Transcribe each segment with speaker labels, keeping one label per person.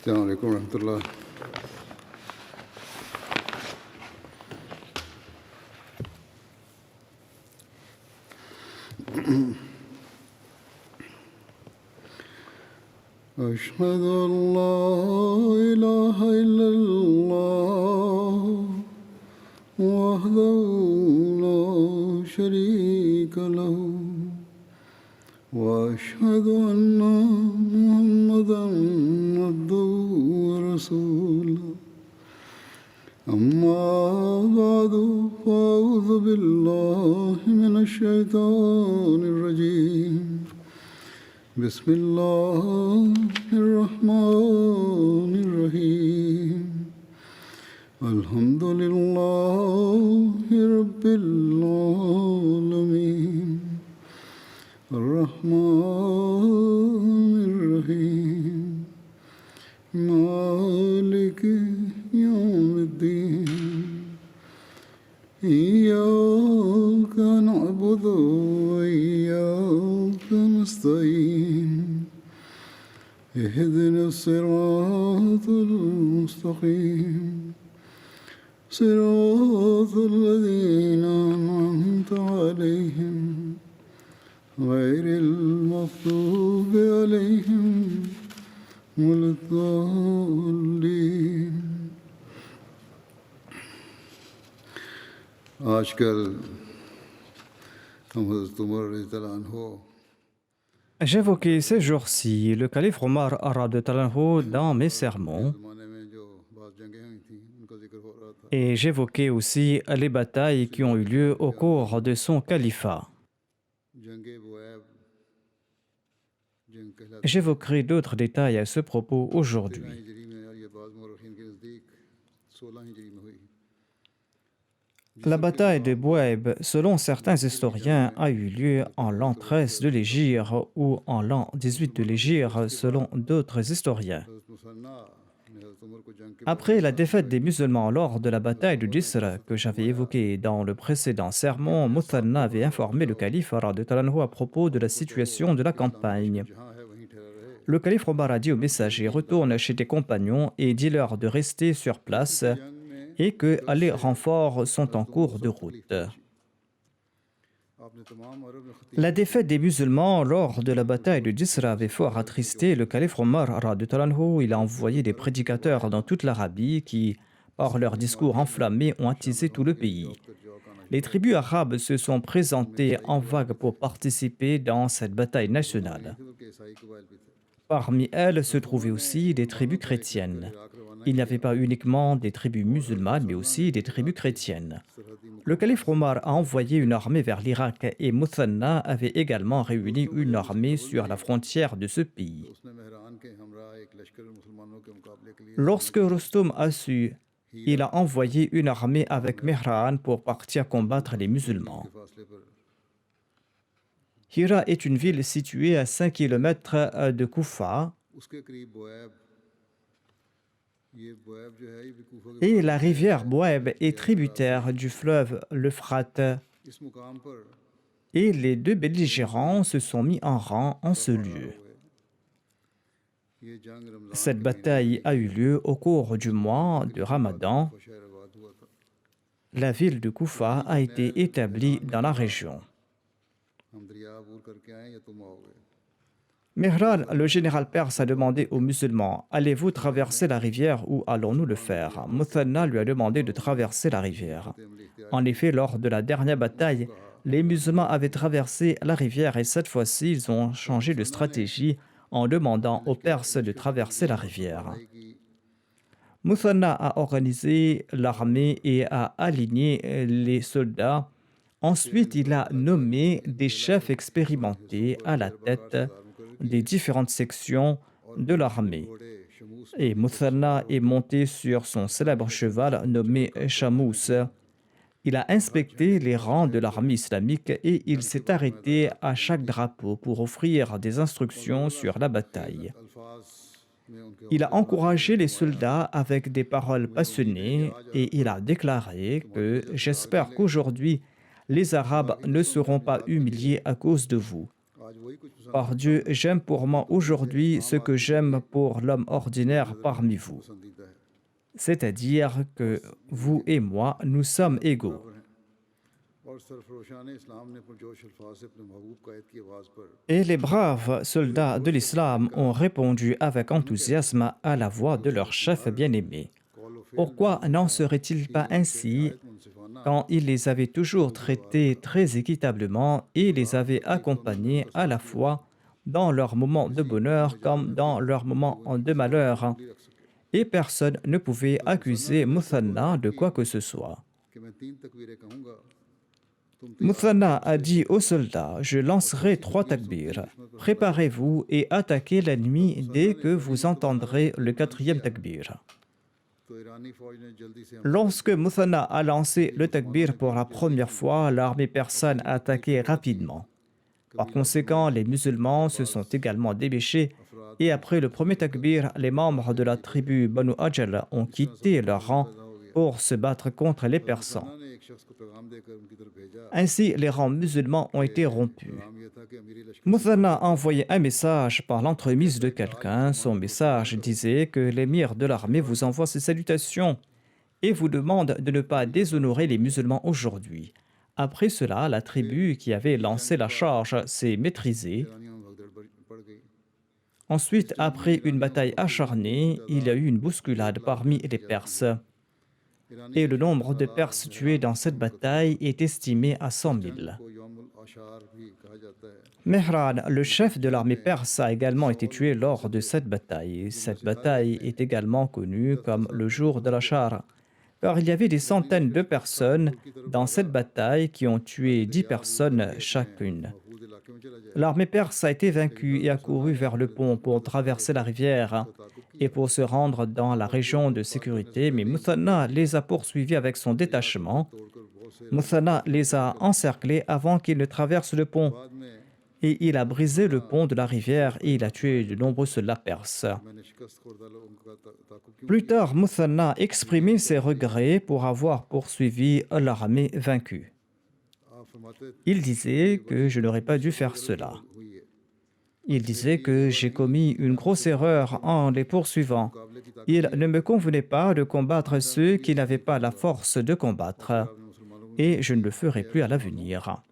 Speaker 1: السلام عليكم ورحمة الله. أشهد أن لا إله إلا الله وحده لا شريك له وأشهد أن محمدا عبده ورسوله أما بعد فأعوذ بالله من الشيطان الرجيم بسم الله الرحمن الرحيم الحمد لله رب العالمين الرحمن الرحيم مالك يوم الدين إياك نعبد وإياك نستعين اهدنا الصراط المستقيم صراط الذين أنعمت عليهم غير المغضوب عليهم ولا الضالين. आजकल हम हज़रत उमर रज़ियल्लाहु अन्हु
Speaker 2: J'évoquais ces jours-ci le calife Omar radhiyallahu anhu dans mes sermons
Speaker 1: ज़माने में जो बात जंगें हुई थीं उनका जिक्र हो रहा था.
Speaker 2: et j'évoquais aussi les batailles qui ont eu lieu au cours de son califat.
Speaker 1: जंग बुऐब जंग कहलाती
Speaker 2: J'évoquerai d'autres détails à ce propos
Speaker 1: है
Speaker 2: aujourd'hui.
Speaker 1: हिजरी में और ये बाज़ मौरख़ीन के नज़दीक 16 हिजरी में हुई.
Speaker 2: La bataille de Bouaïb, selon certains historiens, a eu lieu en l'an 13 de l'Hégire ou en l'an 18 de l'Hégire, selon d'autres historiens.
Speaker 1: हज़रत मुसन्ना ने हज़रत उमर को जंग के
Speaker 2: Après la défaite des musulmans lors de la bataille de Jisr que j'avais évoquée dans le précédent sermon, Muthanna avait informé le calife radhiyallahu anhu à propos de la situation de la campagne.
Speaker 1: जहाँ है वहीं ठहरा रहे.
Speaker 2: Le calife Omar a dit aux messagers: retourne chez tes compagnons et dis-leur de rester sur place
Speaker 1: जंग में
Speaker 2: et que les renforts sont en cours de route.
Speaker 1: आपने तमाम अरब में खतीब
Speaker 2: La défaite des musulmans lors de la bataille de Jisr avait fort attristé le calife Omar radhiyallahu anhu. Il a envoyé des prédicateurs dans toute l'Arabie qui, par leurs discours enflammés, ont attisé tout le pays. Les tribus arabes se sont présentées en vague pour participer dans cette bataille nationale.
Speaker 1: के ईसाई कबाइल भी थे.
Speaker 2: Parmi elles se trouvaient aussi des tribus chrétiennes. Il n'y avait pas uniquement des tribus musulmanes, mais aussi des tribus chrétiennes. Le calife Omar a envoyé une armée vers l'Irak et Muthanna avait également réuni une armée sur la frontière de ce pays.
Speaker 1: उसने मेहरान के हमरा एक लश्कर मुसलमानों के मुकाबले के लिए
Speaker 2: Lorsque Rustum a su, il a envoyé une armée avec Mehran pour partir combattre les musulmans.
Speaker 1: फासले पर
Speaker 2: Hira est une ville située à 5 km de Koufa
Speaker 1: उसके करीब बुऐब ये बुऐब जो है ये भी कूफा के
Speaker 2: et la rivière Bouaib est tributaire du fleuve l'Euphrate
Speaker 1: इस मुकाम पर
Speaker 2: et les deux belligérants se sont mis en rang en ce lieu.
Speaker 1: ये जंग Ramzan
Speaker 2: Cette bataille a eu lieu au cours du mois de Ramadan.
Speaker 1: को शहरवाद हुआ था.
Speaker 2: La ville de Koufa a été établie dans la région.
Speaker 1: हम दरिया अबूर करके आए या तुम आओगे.
Speaker 2: Mihran, le général perse, a demandé aux musulmans: allez-vous traverser la rivière ou allons-nous le faire? Muthanna lui a demandé de traverser la rivière. En effet, lors de la dernière bataille, les musulmans avaient traversé la rivière et cette fois-ci, ils ont changé de stratégie en demandant aux Perses de traverser la rivière. Muthanna a organisé l'armée et a aligné les soldats. Ensuite, il a nommé des chefs expérimentés à la tête des différentes sections de l'armée. Et Muthanna est monté sur son célèbre cheval nommé Shamous. Il a inspecté les rangs de l'armée islamique et il s'est arrêté à chaque drapeau pour offrir des instructions sur la bataille. Il a encouragé les soldats avec des paroles passionnées et il a déclaré que « J'espère qu'aujourd'hui, les Arabes ne seront pas humiliés à cause de vous. Par Dieu, j'aime pour moi aujourd'hui ce que j'aime pour l'homme ordinaire parmi vous. C'est-à-dire que vous et moi, nous sommes égaux. Et les braves soldats de l'islam ont répondu avec enthousiasme à la voix de leur chef bien-aimé. Pourquoi n'en serait-il pas ainsi quand il les avait toujours traités très équitablement et les avait accompagnés à la fois dans leurs moments de bonheur comme dans leurs moments de malheur, et personne ne pouvait accuser Muthanna de quoi que ce soit. Muthanna a dit aux soldats, « Je lancerai 3 takbirs. Préparez-vous et attaquez l'ennemi dès que vous entendrez le 4e takbir. » Lorsque Muthanna a lancé le takbir pour la première fois, l'armée persane a attaqué rapidement. Par conséquent, les musulmans se sont également dépêchés et après le premier takbir, les membres de la tribu Banu Ajal ont quitté leur rang pour se battre contre les Persans. Ainsi, les rangs musulmans ont été rompus. Muthanna a envoyé un message par l'entremise de quelqu'un. Son message disait que l'émir de l'armée vous envoie ses salutations et vous demande de ne pas déshonorer les musulmans aujourd'hui. Après cela, la tribu qui avait lancé la charge s'est maîtrisée. Ensuite, après une bataille acharnée, il y a eu une bousculade parmi les Perses. Et le nombre de Perses tués dans cette bataille est estimé à 100 000. Mehran, le chef de l'armée perse, a également été tué lors de cette bataille. Cette bataille est également connue comme le jour de l'Ashar, car il y avait des centaines de personnes dans cette bataille qui ont tué 10 personnes chacune. L'armée perse a été vaincue et a couru vers le pont pour traverser la rivière et pour se rendre dans la région de sécurité, mais Muthanna les a poursuivis avec son détachement. Muthanna les a encerclés avant qu'ils ne traversent le pont et il a brisé le pont de la rivière et il a tué de nombreux soldats perses. Plus tard, Muthanna a exprimé ses regrets pour avoir poursuivi l'armée vaincue. Il disait que je n'aurais pas dû faire cela. Il disait que j'ai commis une grosse erreur en les poursuivant. Il ne me convenait pas de combattre ceux qui n'avaient pas la force de combattre, et je ne le ferai plus à l'avenir.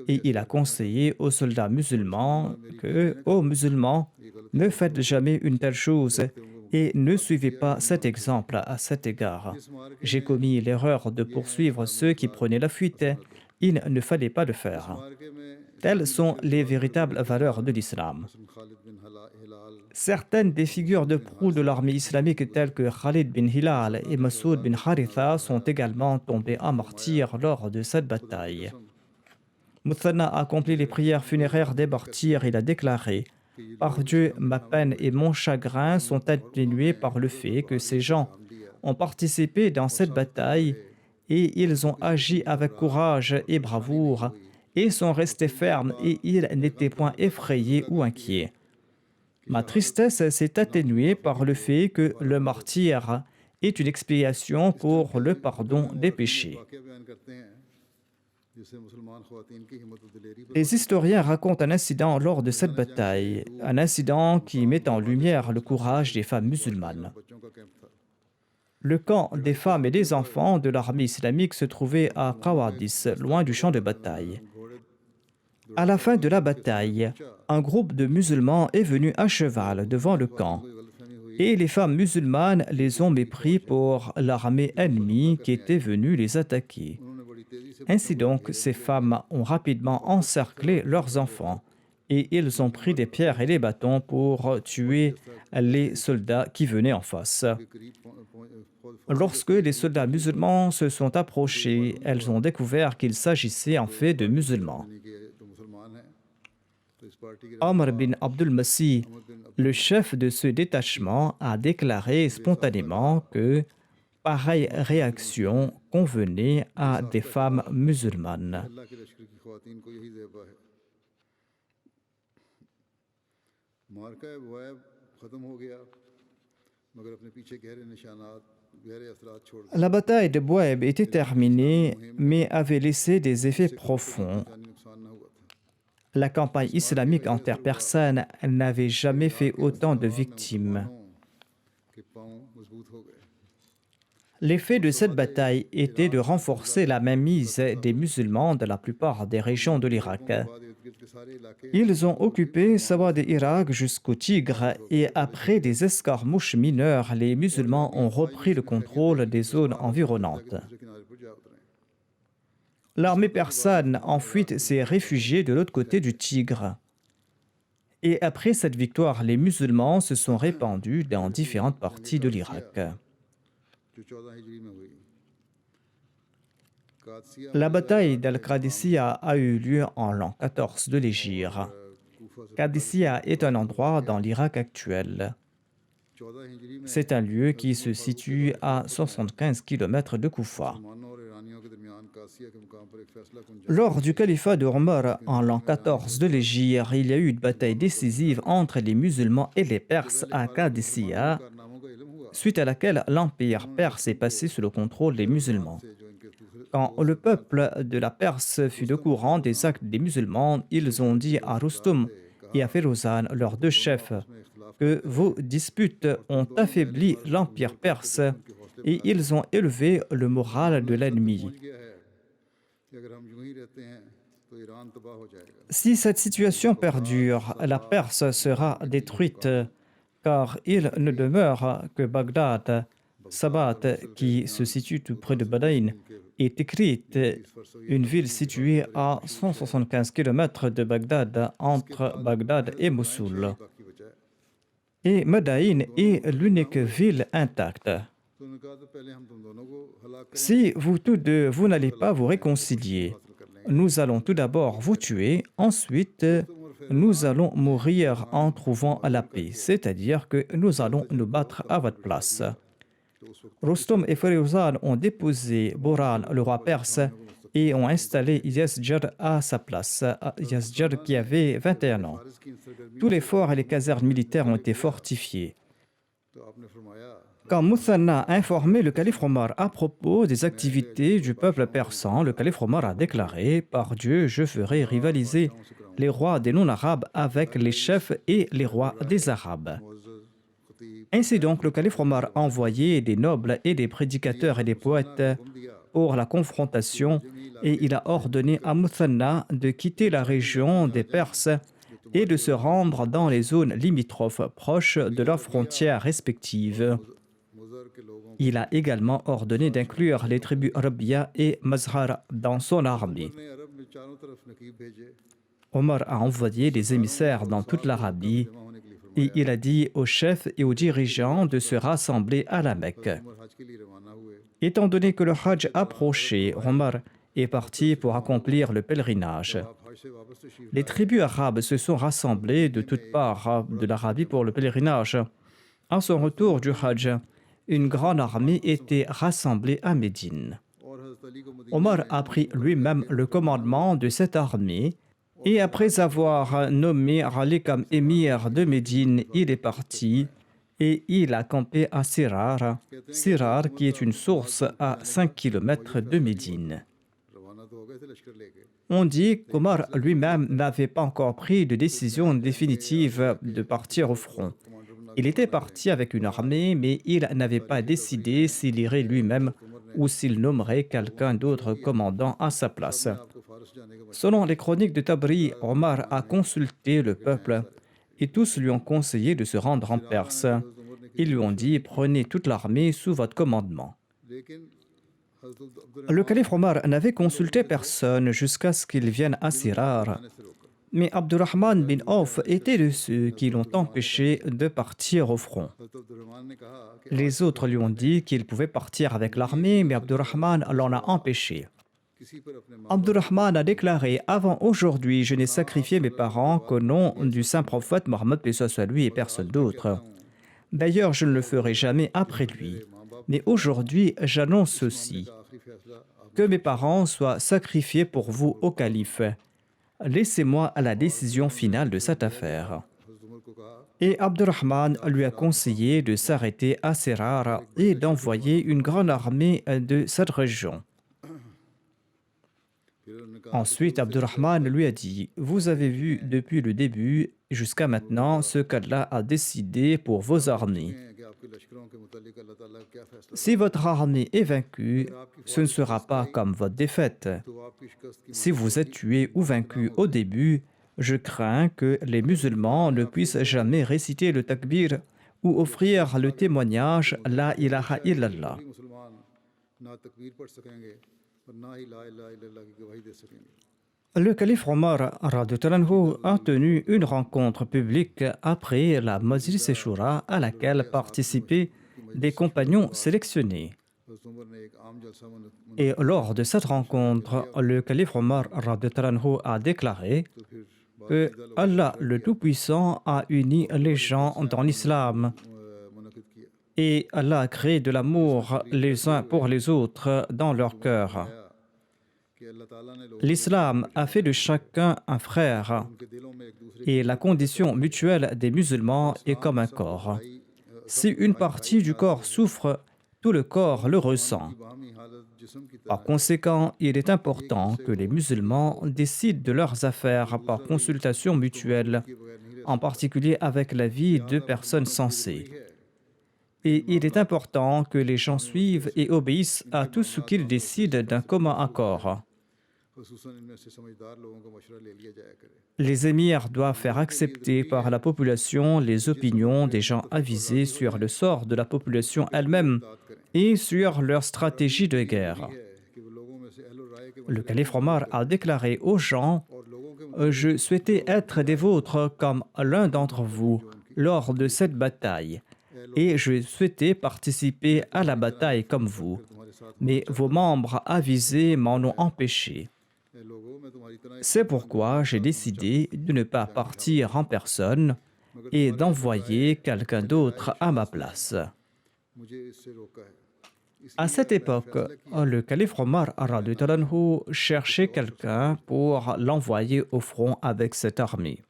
Speaker 2: Et il a conseillé aux soldats musulmans que, ô musulmans, ne faites jamais une telle chose et ne suivez pas cet exemple à cet égard. J'ai commis l'erreur de poursuivre ceux qui prenaient la fuite. Il ne fallait pas le faire. Telles sont les véritables valeurs de l'islam. Certaines des figures de proue de l'armée islamique telles que Khalid bin Hilal et Masoud bin Haritha sont également tombés en martyrs lors de cette bataille. Muthanna a accompli les prières funéraires des martyrs. Il a déclaré « Par Dieu, ma peine et mon chagrin sont atténués par le fait que ces gens ont participé dans cette bataille et ils ont agi avec courage et bravoure et sont restés fermes et ils n'étaient point effrayés ou inquiets. Ma tristesse s'est atténuée par le fait que le martyr est une expiation pour le pardon des péchés. » Les historiens racontent un incident lors de cette bataille, un incident qui met en lumière le courage des femmes musulmanes. Le camp des femmes et des enfants de l'armée islamique se trouvait à Qawadis, loin du champ de bataille. À la fin de la bataille, un groupe de musulmans est venu à cheval devant le camp. Et les femmes musulmanes les ont mépris pour l'armée ennemie qui était venue les attaquer. Ainsi donc, ces femmes ont rapidement encerclé leurs enfants et ils ont pris des pierres et des bâtons pour tuer les soldats qui venaient en face. Lorsque les soldats musulmans se sont approchés, elles ont découvert qu'il s'agissait en fait de musulmans. Amr bin Abdul Masih, le chef de ce détachement, a déclaré spontanément que pareille réaction convenait à des femmes musulmanes. La bataille de Bouaib était terminée, mais avait laissé des effets profonds. La campagne islamique en terre persane n'avait jamais fait autant de victimes. L'effet de cette bataille était de renforcer la mainmise des musulmans de la plupart des régions de l'Irak. Ils ont occupé Sawad et Irak jusqu'au Tigre et après des escarmouches mineures, les musulmans ont repris le contrôle des zones environnantes. L'armée persane en fuite s'est réfugiée de l'autre côté du Tigre. Et après cette victoire, les musulmans se sont répandus dans différentes parties de l'Irak. La bataille d'Al-Qadisiyah a eu lieu en l'an 14 de l'Hégire. Qadisiyah est un endroit dans l'Irak actuel. C'est un lieu qui se situe à 75 km de Koufa. Lors du califat de Omar en l'an 14 de l'Hégire, il y a eu une bataille décisive entre les musulmans et les Perses à Qadisiyah, suite à laquelle l'empire perse est passé sous le contrôle des musulmans. Quand le peuple de la Perse fut au courant des actes des musulmans, ils ont dit à Rustum et à Ferozan, leurs deux chefs, que vos disputes ont affaibli l'empire perse et ils ont élevé le moral de l'ennemi. Si cette situation perdure, la Perse sera détruite, car il ne demeure que Bagdad, Sabat, qui se situe tout près de Badaïn, et Tikrit, une ville située à 175 km de Bagdad, entre Bagdad et Mossoul. Et Madaïn est l'unique ville intacte. Si vous tous deux, vous n'allez pas vous réconcilier, nous allons tout d'abord vous tuer, ensuite nous allons mourir en trouvant la paix, c'est-à-dire que nous allons nous battre à votre place. Rustum et Ferozan ont déposé Boran, le roi perse, et ont installé Yazdjar à sa place, Yazdjar qui avait 21 ans. Tous les forts et les casernes militaires ont été fortifiés. Quand Muthanna a informé le calife Omar à propos des activités du peuple persan, le calife Omar a déclaré « Par Dieu, je ferai rivaliser les rois des non-arabes avec les chefs et les rois des arabes. » Ainsi donc, le calife Omar a envoyé des nobles et des prédicateurs et des poètes pour la confrontation et il a ordonné à Muthanna de quitter la région des Perses et de se rendre dans les zones limitrophes proches de leurs frontières respectives. Il a également ordonné d'inclure les tribus Rabia et Mazhar dans son armée. Omar a envoyé des émissaires dans toute l'Arabie et il a dit aux chefs et aux dirigeants de se rassembler à la Mecque. Étant donné que le Hajj approchait, Omar est parti pour accomplir le pèlerinage. Les tribus arabes se sont rassemblées de toutes parts de l'Arabie pour le pèlerinage. À son retour du Hajj, une grande armée était rassemblée à Médine. Omar a pris lui-même le commandement de cette armée et après avoir nommé Ali comme émir de Médine, il est parti et il a campé à Sirar, Sirar qui est une source à 5 km de Médine. On dit qu'Omar lui-même n'avait pas encore pris de décision définitive de partir au front. Il était parti avec une armée, mais il n'avait pas décidé s'il irait lui-même ou s'il nommerait quelqu'un d'autre commandant à sa place. Selon les chroniques de Tabri, Omar a consulté le peuple et tous lui ont conseillé de se rendre en Perse. Ils lui ont dit « Prenez toute l'armée sous votre commandement ». Le calife Omar n'avait consulté personne jusqu'à ce qu'il vienne à Sirar. Mais Abdurrahman bin Auf était de ceux qui l'ont empêché de partir au front. Les autres lui ont dit qu'il pouvait partir avec l'armée, mais Abdurrahman l'en a empêché. Abdurrahman a déclaré « Avant aujourd'hui, je n'ai sacrifié mes parents qu'au nom du saint prophète Mohammed, paix soit lui, et personne d'autre. D'ailleurs, je ne le ferai jamais après lui. Mais aujourd'hui, j'annonce ceci. Que mes parents soient sacrifiés pour vous au calife. Laissez-moi la décision finale de cette affaire. » Et Abdurrahman lui a conseillé de s'arrêter à Sirar et d'envoyer une grande armée de cette région. Ensuite, Abdurrahman lui a dit, vous avez vu depuis le début jusqu'à maintenant ce qu'Allah a décidé pour vos armées. Si votre armée est vaincue, ce ne sera pas comme votre défaite. Si vous êtes tué ou vaincu au début, je crains que les musulmans ne puissent jamais réciter le takbir ou offrir le témoignage La ilaha illallah. Le calife Omar radhiyallahu anhu a tenu une rencontre publique après la Majlis Shura à laquelle participaient des compagnons sélectionnés. Et lors de cette rencontre, le calife Omar radhiyallahu anhu a déclaré que Allah le Tout-Puissant a uni les gens dans l'islam et Allah a créé de l'amour les uns pour les autres dans leur cœur. L'islam a fait de chacun un frère et la condition mutuelle des musulmans est comme un corps. Si une partie du corps souffre, tout le corps le ressent. Par conséquent, il est important que les musulmans décident de leurs affaires par consultation mutuelle, en particulier avec l'avis de personnes sensées. Et il est important que les gens suivent et obéissent à tout ce qu'ils décident d'un commun accord. Les émirs doivent faire accepter par la population les opinions des gens avisés sur le sort de la population elle-même et sur leur stratégie de guerre. Le calife Omar a déclaré aux gens « Je souhaitais être des vôtres comme l'un d'entre vous lors de cette bataille, et je souhaitais participer à la bataille comme vous, mais vos membres avisés m'en ont empêché. C'est pourquoi j'ai décidé de ne pas partir en personne et d'envoyer quelqu'un d'autre à ma place. » À cette époque, le calife Omar radhiyallahu anhu cherchait quelqu'un pour l'envoyer au front avec cette armée.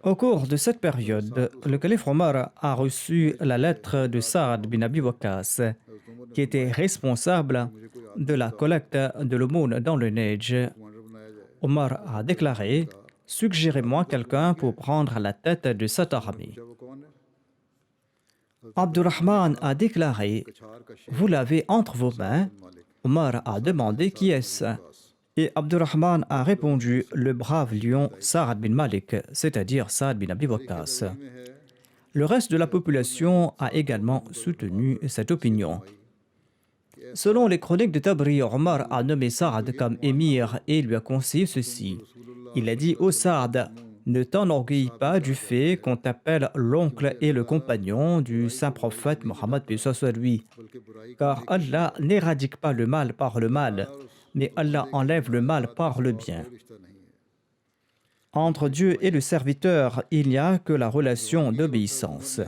Speaker 2: Au cours de cette période, le calife Omar a reçu la lettre de Saad bin Abi Waqqas, qui était responsable de la collecte de l'aumône dans le Neige. Omar a déclaré « Suggérez-moi quelqu'un pour prendre la tête de cette armée. » Abdurrahman a déclaré « Vous l'avez entre vos mains. » Omar a demandé « Qui est-ce » Et Abdurrahman a répondu « Le brave lion Saad bin Malik, c'est-à-dire Saad bin Abi Waqqas. » Le reste de la population a également soutenu cette opinion. Selon les chroniques de Tabri, Omar a nommé Saad comme émir et lui a conseillé ceci. Il a dit « Ô Saad, ne t'enorgueillis pas du fait qu'on t'appelle l'oncle et le compagnon du saint prophète Mohammed soit lui, car Allah n'éradique pas le mal par le mal, mais Allah enlève le mal par le bien. Entre Dieu et le serviteur, il n'y a que la relation d'obéissance. »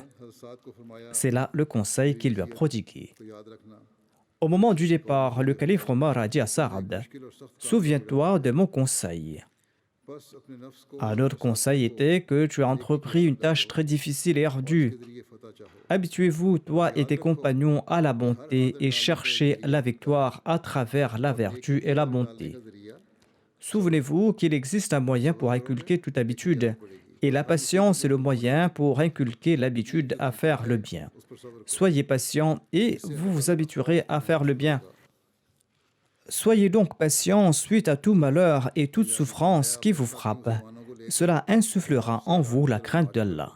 Speaker 2: C'est là le conseil qu'il lui a prodigué. Au moment du départ, le calife Omar a dit à Saad « Souviens-toi de mon conseil. » Un autre conseil était que tu as entrepris une tâche très difficile et ardue. Habituez-vous, toi et tes compagnons, à la bonté et cherchez la victoire à travers la vertu et la bonté. Souvenez-vous qu'il existe un moyen pour inculquer toute habitude, et la patience est le moyen pour inculquer l'habitude à faire le bien. Soyez patient et vous vous habituerez à faire le bien. Soyez donc patient suite à tout malheur et toute souffrance qui vous frappe. Cela insufflera en vous la crainte d'Allah.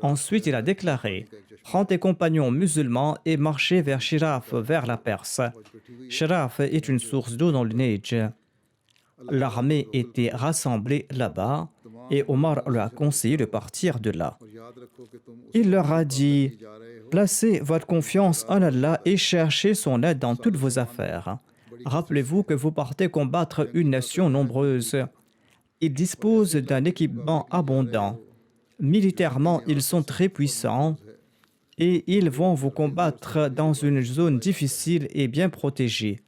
Speaker 2: Ensuite, il a déclaré « Prends tes compagnons musulmans et marchez vers Shiraf, vers la Perse. Shiraf est une source d'eau dans le Neige. » L'armée était rassemblée là-bas et Omar leur a conseillé de partir de là. Il leur a dit « Placez votre confiance en Allah et cherchez son aide dans toutes vos affaires. Rappelez-vous que vous partez combattre une nation nombreuse. Ils disposent d'un équipement abondant. Militairement, ils sont très puissants et ils vont vous combattre dans une zone difficile et bien protégée,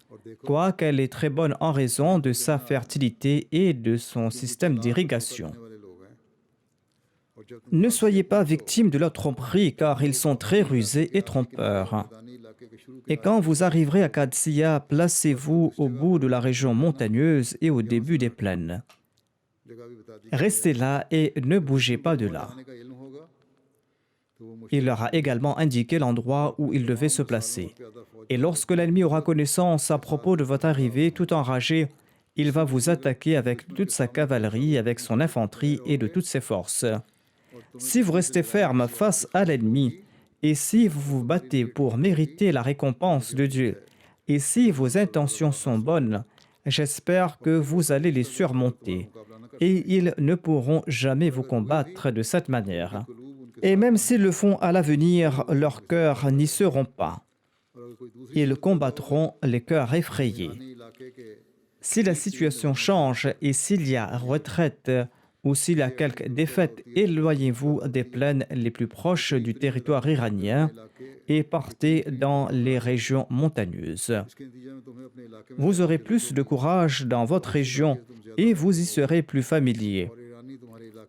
Speaker 2: quoiqu'elle est très bonne en raison de sa fertilité et de son système d'irrigation. Ne soyez pas victime de leur tromperie, car ils sont très rusés et trompeurs. Et quand vous arriverez à Qadsiya, placez-vous au bout de la région montagneuse et au début des plaines. Restez là et ne bougez pas de là. Il leur a également indiqué l'endroit où ils devaient se placer. Et lorsque l'ennemi aura connaissance à propos de votre arrivée, tout enragé, il va vous attaquer avec toute sa cavalerie, avec son infanterie et de toutes ses forces. Si vous restez ferme face à l'ennemi, et si vous vous battez pour mériter la récompense de Dieu, et si vos intentions sont bonnes, j'espère que vous allez les surmonter, et ils ne pourront jamais vous combattre de cette manière. Et même s'ils le font à l'avenir, leurs cœurs n'y seront pas. Ils combattront les cœurs effrayés. Si la situation change et s'il y a retraite ou s'il y a quelque défaite, éloignez-vous des plaines les plus proches du territoire iranien et partez dans les régions montagneuses. Vous aurez plus de courage dans votre région et vous y serez plus familier.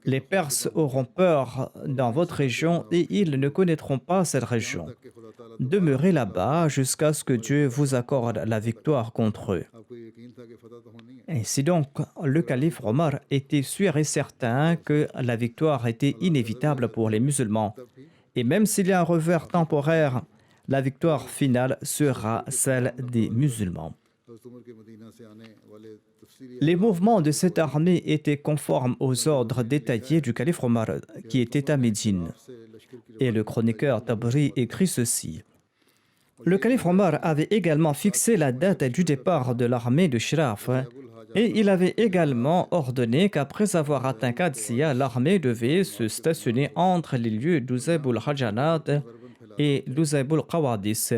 Speaker 2: Les Perses auront peur dans votre région et ils ne connaîtront pas cette région. Demeurez là-bas jusqu'à ce que Dieu vous accorde la victoire contre eux. Ainsi donc, le calife Omar était sûr et certain que la victoire était inévitable pour les musulmans. Et même s'il y a un revers temporaire, la victoire finale sera celle des musulmans. Les mouvements de cette armée étaient conformes aux ordres détaillés du calife Omar, qui était à Médine. Et le chroniqueur Tabri écrit ceci. Le calife Omar avait également fixé la date du départ de l'armée de Shraf et il avait également ordonné qu'après avoir atteint Qadsiya, l'armée devait se stationner entre les lieux d'Uzayb al-Hajanat et d'Uzayb al-Qawadis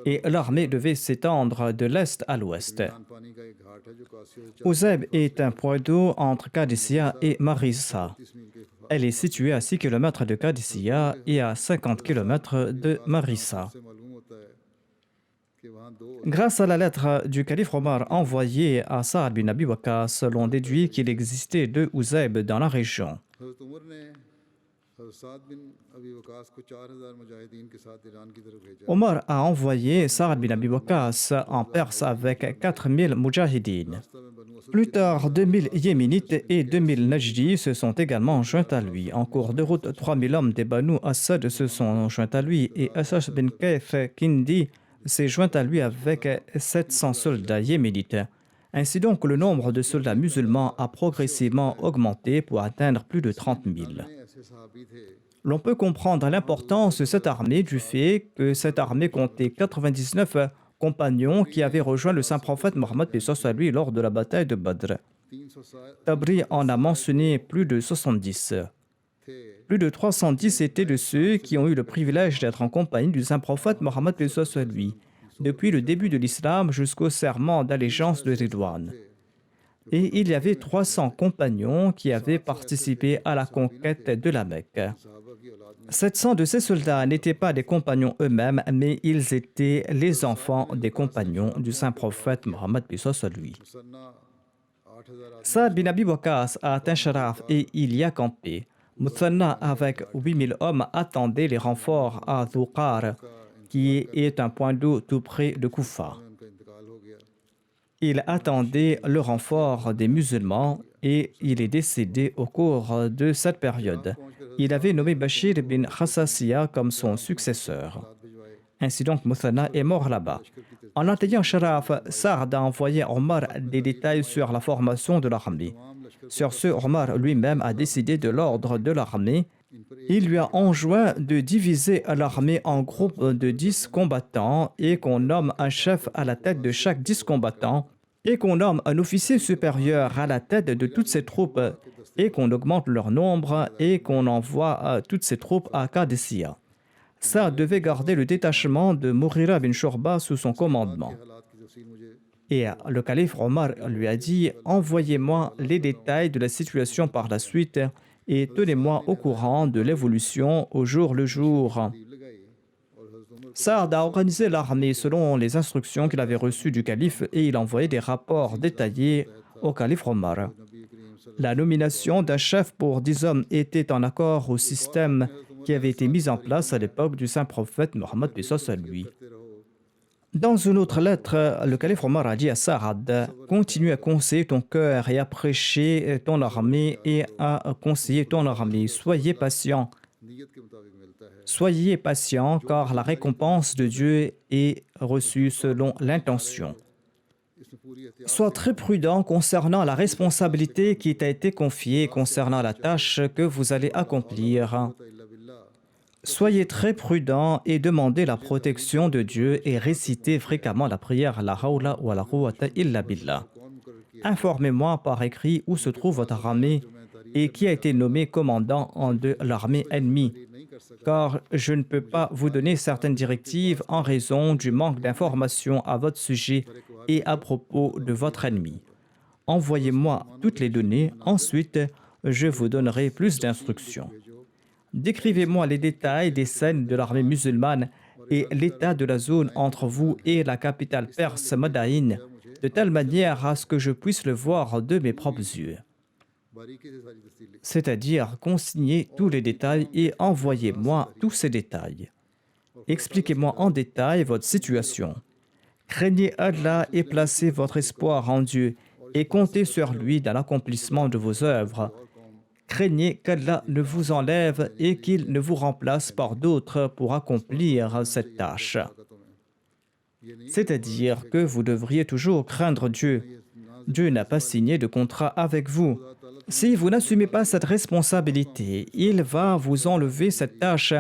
Speaker 2: et l'armée devait s'étendre de l'est à l'ouest. Uzayb est un point d'eau entre Qadsiya et Marissa. Elle est située à 6 km de Qadsiya et à 50 km de Marissa. Grâce à la lettre du calife Omar envoyée à Saad bin Abi Waqqas, l'on déduit qu'il existait deux Uzayb dans la région. Omar a envoyé Saad bin Abi Waqqas en Perse avec 4000 mujahidines. Plus tard, 2000 Yéménites et 2000 Najdi se sont également joints à lui. En cours de route, 3000 hommes des Banu Assad se sont joints à lui et Assash bin Kaif Kindi s'est joint à lui avec 700 soldats yéménites. Ainsi donc, le nombre de soldats musulmans a progressivement augmenté pour atteindre plus de 30 000. L'on peut comprendre l'importance de cette armée du fait que cette armée comptait 99 compagnons qui avaient rejoint le saint prophète Mohammed à lui lors de la bataille de Badr. Tabri en a mentionné plus de 70. Plus de 310 étaient de ceux qui ont eu le privilège d'être en compagnie du saint prophète Mohammed à lui, depuis le début de l'islam jusqu'au serment d'allégeance de Ridwan. Et il y avait 300 compagnons qui avaient participé à la conquête de la Mecque. 700 de ces soldats n'étaient pas des compagnons eux-mêmes, mais ils étaient les enfants des compagnons du saint prophète Mohammed à lui. Saad bin Abi Waqqas a atteint Sharaf et il y a campé. Muthanna avec 8000 hommes attendait les renforts à Dhuqar, qui est un point d'eau tout près de Koufa. Il attendait le renfort des musulmans et il est décédé au cours de cette période. Il avait nommé Bashir bin Khassasiya comme son successeur. Ainsi donc, Muthanna est mort là-bas. En atteignant Sharaf, Saad a envoyé Omar des détails sur la formation de l'armée. Sur ce, Omar lui-même a décidé de l'ordre de l'armée. Il lui a enjoint de diviser l'armée en groupes de 10 combattants et qu'on nomme un chef à la tête de chaque 10 combattants et qu'on nomme un officier supérieur à la tête de toutes ces troupes et qu'on augmente leur nombre et qu'on envoie toutes ces troupes à Qadsiya. Ça devait garder le détachement de Mughira bin Shurba sous son commandement. Et le calife Omar lui a dit « Envoyez-moi les détails de la situation par la suite et tenez-moi au courant de l'évolution au jour le jour. » Saad a organisé l'armée selon les instructions qu'il avait reçues du calife et il envoyait des rapports détaillés au calife Omar. La nomination d'un chef pour 10 hommes était en accord au système qui avait été mis en place à l'époque du saint prophète Mohammed à lui. Dans une autre lettre, le calife Omar a dit à Saad, continue à conseiller ton cœur et à prêcher ton armée et à conseiller ton armée. Soyez patient, car la récompense de Dieu est reçue selon l'intention. Sois très prudent concernant la responsabilité qui t'a été confiée, concernant la tâche que vous allez accomplir. Soyez très prudent et demandez la protection de Dieu et récitez fréquemment la prière La hawla wa la quwwata illa billah. Informez-moi par écrit où se trouve votre armée et qui a été nommé commandant de l'armée ennemie, car je ne peux pas vous donner certaines directives en raison du manque d'informations à votre sujet et à propos de votre ennemi. Envoyez-moi toutes les données, ensuite je vous donnerai plus d'instructions. Décrivez-moi les détails des scènes de l'armée musulmane et l'état de la zone entre vous et la capitale perse Madaïn, de telle manière à ce que je puisse le voir de mes propres yeux. C'est-à-dire, consignez tous les détails et envoyez-moi tous ces détails. Expliquez-moi en détail votre situation. Craignez Allah et placez votre espoir en Dieu et comptez sur lui dans l'accomplissement de vos œuvres. Craignez qu'Allah ne vous enlève et qu'il ne vous remplace par d'autres pour accomplir cette tâche. C'est-à-dire que vous devriez toujours craindre Dieu. Dieu n'a pas signé de contrat avec vous. Si vous n'assumez pas cette responsabilité, il va vous enlever cette tâche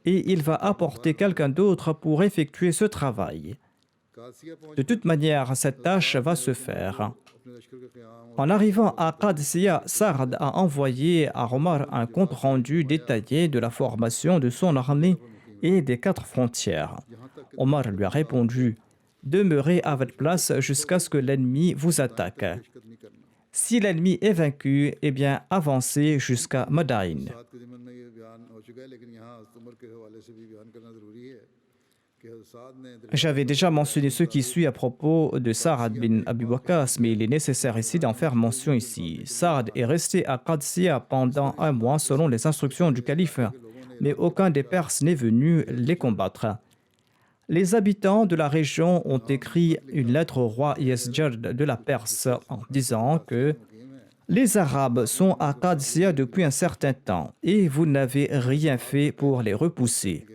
Speaker 2: et il va apporter quelqu'un d'autre pour effectuer ce travail. De toute manière, cette tâche va se faire. En arrivant à Qadsiya, Saad a envoyé à Omar un compte-rendu détaillé de la formation de son armée et des 4 frontières. Omar lui a répondu « Demeurez à votre place jusqu'à ce que l'ennemi vous attaque. Si l'ennemi est vaincu, eh bien avancez jusqu'à Madaïn. » J'avais déjà mentionné ce qui suit à propos de Saad bin Abi Waqqas, mais il est nécessaire ici d'en faire mention ici. Saad est resté à Qadsiya pendant 1 mois selon les instructions du calife, mais aucun des Perses n'est venu les combattre. Les habitants de la région ont écrit une lettre au roi Yazdjad de la Perse en disant que les Arabes sont à Qadsiya depuis un certain temps et vous n'avez rien fait pour les repousser.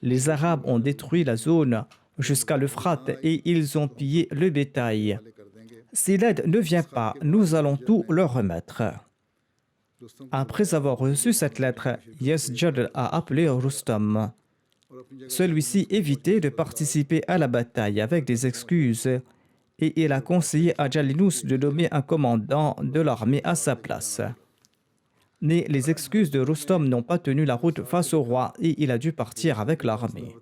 Speaker 2: Les Arabes ont détruit la zone jusqu'à l'Euphrate et ils ont pillé le bétail. Si l'aide ne vient pas, nous allons tout leur remettre. Après avoir reçu cette lettre, Yazdjad a appelé Rustam. Celui-ci évitait de participer à la bataille avec des excuses et il a conseillé à Jalinus de nommer un commandant de l'armée à sa place. Mais les excuses de Rustam n'ont pas tenu la route face au roi et il a dû partir avec l'armée.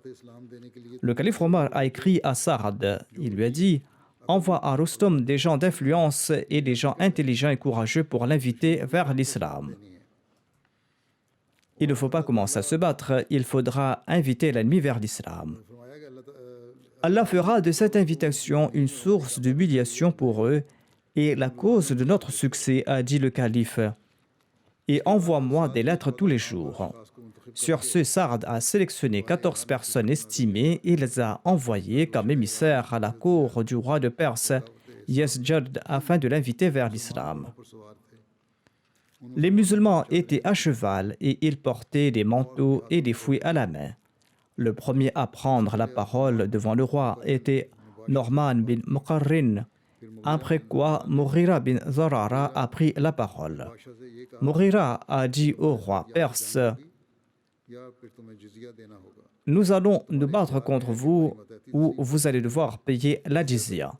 Speaker 2: Le calife Omar a écrit à Saad. Il lui a dit « Envoie à Rustam des gens d'influence et des gens intelligents et courageux pour l'inviter vers l'islam. » Il ne faut pas commencer à se battre, il faudra inviter l'ennemi vers l'islam. Allah fera de cette invitation une source d'humiliation pour eux et la cause de notre succès, a dit le calife. Et envoie-moi des lettres tous les jours. Sur ce, Saad a sélectionné 14 personnes estimées et les a envoyées comme émissaires à la cour du roi de Perse, Yazdjad, afin de l'inviter vers l'islam. Les musulmans étaient à cheval et ils portaient des manteaux et des fouets à la main. Le premier à prendre la parole devant le roi était Norman bin Muqarrin, après quoi Mughira bin Zarara a pris la parole. Mughira a dit au roi perse « Nous allons nous battre contre vous ou vous allez devoir payer la jizya.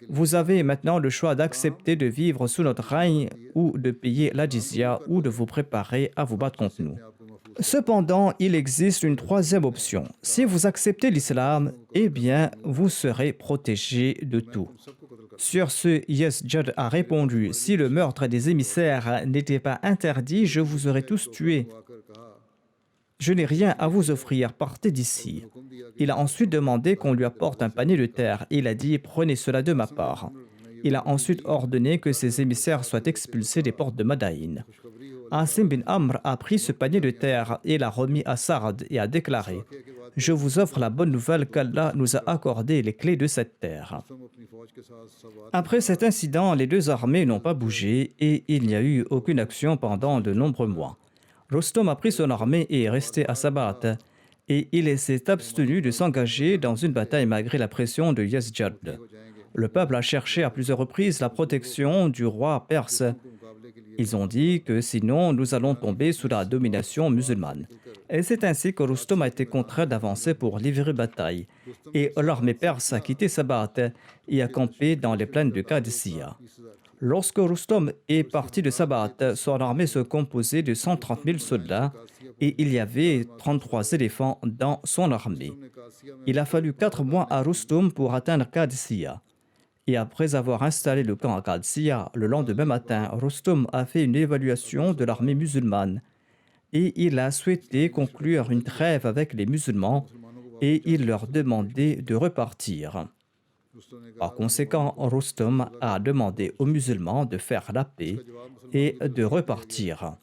Speaker 2: Vous avez maintenant le choix d'accepter de vivre sous notre règne ou de payer la jizya ou de vous préparer à vous battre contre nous. Cependant, il existe une troisième option. Si vous acceptez l'islam, eh bien, vous serez protégé de tout. » Sur ce, Yazdjad a répondu « Si le meurtre des émissaires n'était pas interdit, je vous aurais tous tués. Je n'ai rien à vous offrir, partez d'ici. » Il a ensuite demandé qu'on lui apporte un panier de terre. Il a dit « Prenez cela de ma part. » Il a ensuite ordonné que ses émissaires soient expulsés des portes de Madaïn. Asim bin Amr a pris ce panier de terre et l'a remis à Sa'd et a déclaré: Je vous offre la bonne nouvelle qu'Allah nous a accordé les clés de cette terre. Après cet incident, les deux armées n'ont pas bougé et il n'y a eu aucune action pendant de nombreux mois. Rostom a pris son armée et est resté à Sabat, et il s'est abstenu de s'engager dans une bataille malgré la pression de Yazdjad. Le peuple a cherché à plusieurs reprises la protection du roi perse. Ils ont dit que sinon nous allons tomber sous la domination musulmane. Et c'est ainsi que Rustom a été contraint d'avancer pour livrer bataille. Et l'armée perse a quitté Sabat et a campé dans les plaines de Qadisiyah. Lorsque Rustom est parti de Sabat, son armée se composait de 130 000 soldats et il y avait 33 éléphants dans son armée. Il a fallu 4 mois à Rustom pour atteindre Qadisiyah. Et après avoir installé le camp à Qadisiyah, le lendemain matin, Rustom a fait une évaluation de l'armée musulmane et il a souhaité conclure une trêve avec les musulmans et il leur demandait de repartir. Par conséquent, Rustom a demandé aux musulmans de faire la paix et de repartir.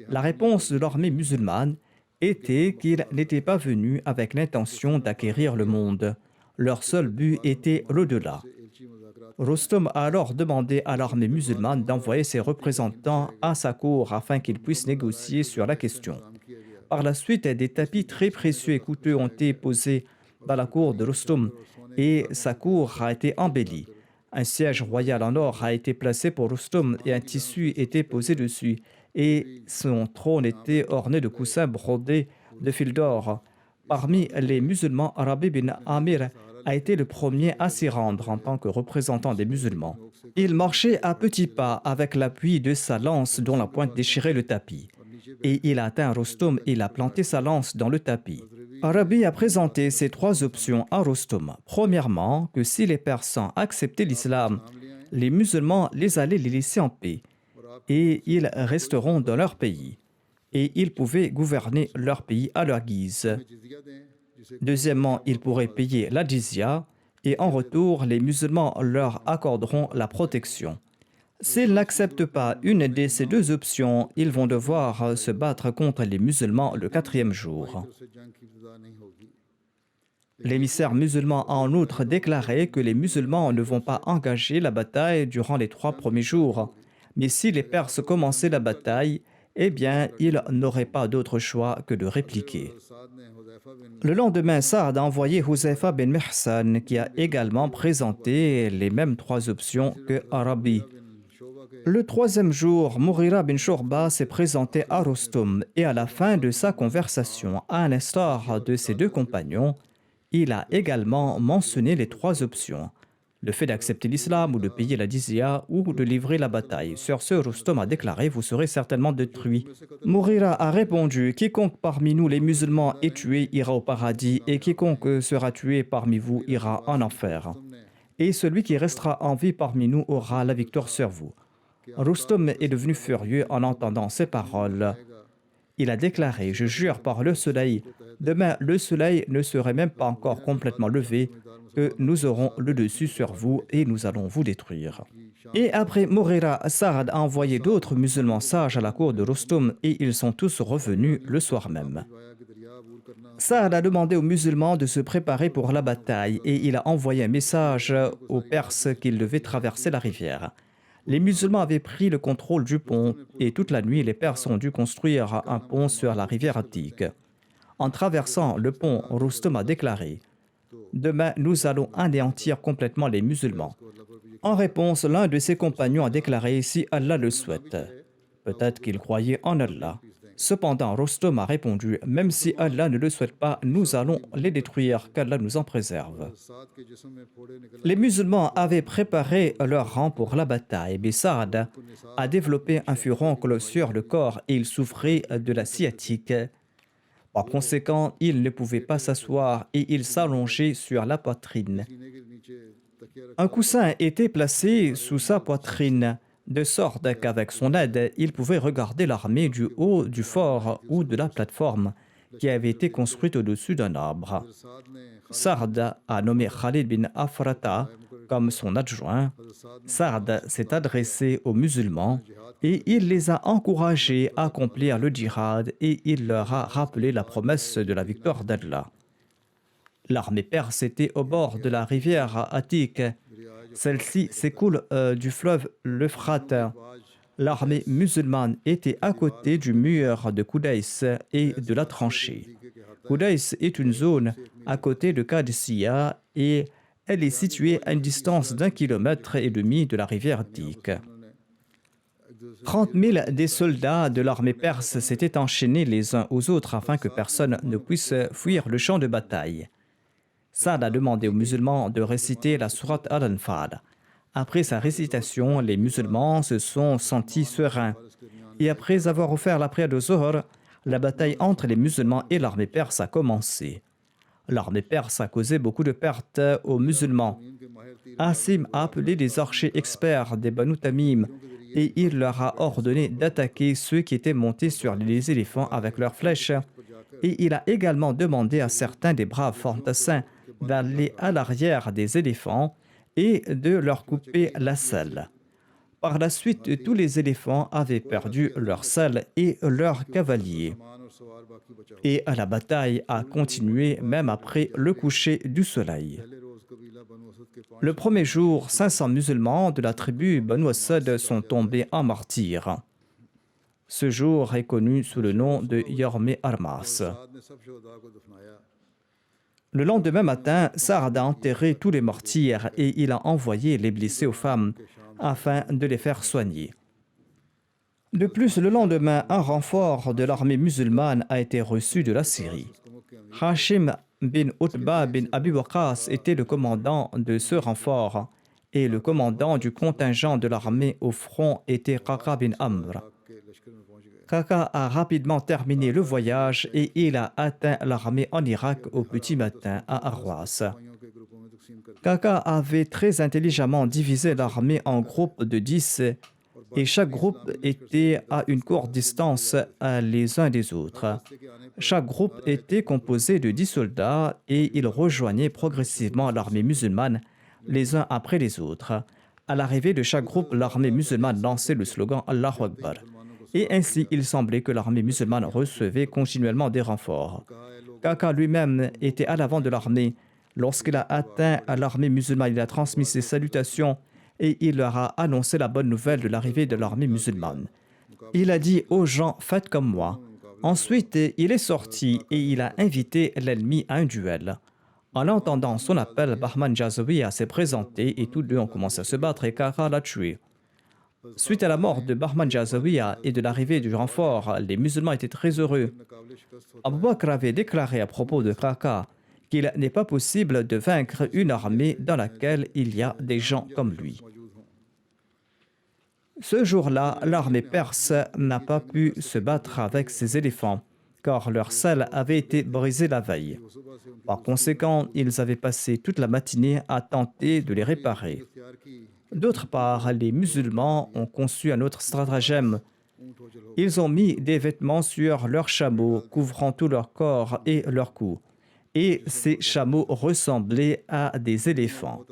Speaker 2: La réponse de l'armée musulmane était qu'ils n'étaient pas venus avec l'intention d'acquérir le monde. Leur seul but était l'au-delà. Rustom a alors demandé à l'armée musulmane d'envoyer ses représentants à sa cour afin qu'ils puissent négocier sur la question. Par la suite, des tapis très précieux et coûteux ont été posés dans la cour de Rustom et sa cour a été embellie. Un siège royal en or a été placé pour Rustom et un tissu était posé dessus. Et son trône était orné de coussins brodés de fil d'or. Parmi les musulmans, Rabi bin Amir a été le premier à s'y rendre en tant que représentant des musulmans. Il marchait à petits pas avec l'appui de sa lance dont la pointe déchirait le tapis. Et il a atteint Rustom et il a planté sa lance dans le tapis. Rabi a présenté ces 3 options à Rustom. Premièrement, que si les Persans acceptaient l'islam, les musulmans allaient les laisser en paix et ils resteront dans leur pays. Et ils pouvaient gouverner leur pays à leur guise. Deuxièmement, ils pourraient payer la jizya et en retour, les musulmans leur accorderont la protection. S'ils n'acceptent pas une de ces 2 options, ils vont devoir se battre contre les musulmans le 4e jour. L'émissaire musulman a en outre déclaré que les musulmans ne vont pas engager la bataille durant les 3 premiers jours. Mais si les Perses commençaient la bataille, eh bien, ils n'auraient pas d'autre choix que de répliquer. Le lendemain, Sa'd a envoyé Huzaifa bin Mihsan, qui a également présenté les mêmes 3 options que Rabi. Le 3e jour, Mughira bin Shurba s'est présenté à Rustom et à la fin de sa conversation, à l'instar de ses 2 compagnons, il a également mentionné les 3 options. Le fait d'accepter l'islam ou de payer la jizya ou de livrer la bataille. Sur ce, Rustom a déclaré: vous serez certainement détruits. Mughira a répondu: quiconque parmi nous les musulmans est tué ira au paradis et quiconque sera tué parmi vous ira en enfer. Et celui qui restera en vie parmi nous aura la victoire sur vous. Rustom est devenu furieux en entendant ces paroles. Il a déclaré: je jure par le soleil, demain le soleil ne serait même pas encore complètement levé, que nous aurons le dessus sur vous et nous allons vous détruire. Et après Mughira, Sa'd a envoyé d'autres musulmans sages à la cour de Rustom et ils sont tous revenus le soir même. Sa'd a demandé aux musulmans de se préparer pour la bataille et il a envoyé un message aux Perses qu'ils devaient traverser la rivière. Les musulmans avaient pris le contrôle du pont et toute la nuit, les Perses ont dû construire un pont sur la rivière Attique. En traversant le pont, Rustom a déclaré: demain, nous allons anéantir complètement les musulmans. En réponse, l'un de ses compagnons a déclaré: si Allah le souhaite. Peut-être qu'il croyait en Allah. Cependant, Rustom a répondu: même si Allah ne le souhaite pas, nous allons les détruire, qu'Allah nous en préserve. Les musulmans avaient préparé leur rang pour la bataille, mais Sa'd a développé un furoncle sur le corps et il souffrait de la sciatique. Par conséquent, il ne pouvait pas s'asseoir et il s'allongeait sur la poitrine. Un coussin était placé sous sa poitrine, de sorte qu'avec son aide, il pouvait regarder l'armée du haut du fort ou de la plateforme qui avait été construite au-dessus d'un arbre. Sa'd a nommé Khalid bin Afrata comme son adjoint, Saad s'est adressé aux musulmans et il les a encouragés à accomplir le djihad et il leur a rappelé la promesse de la victoire d'Allah. L'armée perse était au bord de la rivière Atik. Celle-ci s'écoule du fleuve l'Euphrate. L'armée musulmane était à côté du mur de Koudaïs et de la tranchée. Koudaïs est une zone à côté de Qadisiyah et elle est située à une distance d'1,5 km de la rivière Atik. 30 000 des soldats de l'armée perse s'étaient enchaînés les uns aux autres afin que personne ne puisse fuir le champ de bataille. Saad a demandé aux musulmans de réciter la sourate Al-Anfal. Après sa récitation, les musulmans se sont sentis sereins. Et après avoir offert la prière de Zohar, la bataille entre les musulmans et l'armée perse a commencé. L'armée perse a causé beaucoup de pertes aux musulmans. Asim a appelé des archers experts des Banu Tamim et il leur a ordonné d'attaquer ceux qui étaient montés sur les éléphants avec leurs flèches. Et il a également demandé à certains des braves fantassins d'aller à l'arrière des éléphants et de leur couper la selle. Par la suite, tous les éléphants avaient perdu leur selle et leurs cavaliers. Et la bataille a continué même après le coucher du soleil. Le premier jour, 500 musulmans de la tribu Banu Asad sont tombés en martyrs. Ce jour est connu sous le nom de Yawm Armas. Le lendemain matin, Saad a enterré tous les martyrs et il a envoyé les blessés aux femmes afin de les faire soigner. De plus, le lendemain, un renfort de l'armée musulmane a été reçu de la Syrie. Hashim bin Utba bin Abi Waqas était le commandant de ce renfort et le commandant du contingent de l'armée au front était Qaqa bin Amr. Qaqa a rapidement terminé le voyage et il a atteint l'armée en Irak au petit matin à Arwas. Qaqa avait très intelligemment divisé l'armée en groupes de 10 et chaque groupe était à une courte distance les uns des autres. Chaque groupe était composé de 10 soldats et ils rejoignaient progressivement l'armée musulmane les uns après les autres. À l'arrivée de chaque groupe, l'armée musulmane lançait le slogan Allahu Akbar. Et ainsi, il semblait que l'armée musulmane recevait continuellement des renforts. Qaqa lui-même était à l'avant de l'armée. Lorsqu'il a atteint l'armée musulmane, il a transmis ses salutations et il leur a annoncé la bonne nouvelle de l'arrivée de l'armée musulmane. Il a dit aux gens, faites comme moi. Ensuite, il est sorti et il a invité l'ennemi à un duel. En entendant son appel, Bahman Jazawiya s'est présenté et tous deux ont commencé à se battre et Qaqa l'a tué. Suite à la mort de Bahman Jazawiya et de l'arrivée du renfort, les musulmans étaient très heureux. Abu Bakr avait déclaré à propos de Qaqa qu'il n'est pas possible de vaincre une armée dans laquelle il y a des gens comme lui. Ce jour-là, l'armée perse n'a pas pu se battre avec ses éléphants, car leur selle avait été brisée la veille. Par conséquent, ils avaient passé toute la matinée à tenter de les réparer. D'autre part, les musulmans ont conçu un autre stratagème. Ils ont mis des vêtements sur leurs chameaux, couvrant tout leur corps et leur cou. Et ces chameaux ressemblaient à des éléphants.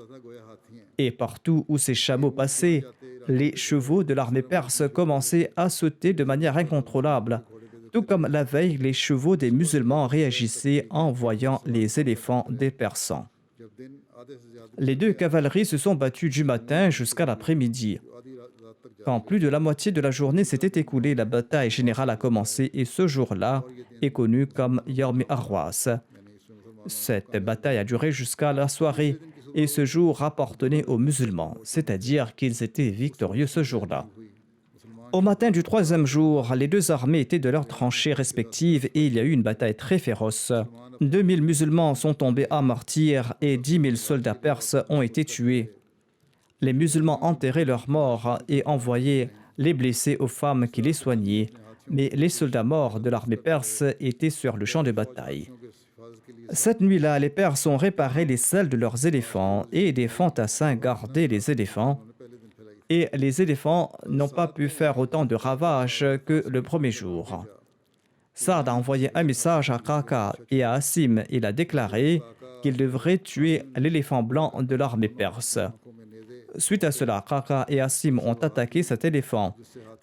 Speaker 2: Et partout où ces chameaux passaient, les chevaux de l'armée perse commençaient à sauter de manière incontrôlable. Tout comme la veille, les chevaux des musulmans réagissaient en voyant les éléphants des Persans. Les deux cavaleries se sont battues du matin jusqu'à l'après-midi. Quand plus de la moitié de la journée s'était écoulée, la bataille générale a commencé et ce jour-là est connu comme Yawm Arwas. Cette bataille a duré jusqu'à la soirée et ce jour appartenait aux musulmans, c'est-à-dire qu'ils étaient victorieux ce jour-là. Au matin du troisième jour, les deux armées étaient de leurs tranchées respectives et il y a eu une bataille très féroce. 2000 musulmans sont tombés en martyrs et 10 000 soldats perses ont été tués. Les musulmans enterraient leurs morts et envoyaient les blessés aux femmes qui les soignaient, mais les soldats morts de l'armée perse étaient sur le champ de bataille. Cette nuit-là, les Perses ont réparé les selles de leurs éléphants et des fantassins gardaient les éléphants. Et les éléphants n'ont pas pu faire autant de ravages que le premier jour. Saad a envoyé un message à Qaqa et à Asim. Il a déclaré qu'ils devraient tuer l'éléphant blanc de l'armée perse. Suite à cela, Qaqa et Asim ont attaqué cet éléphant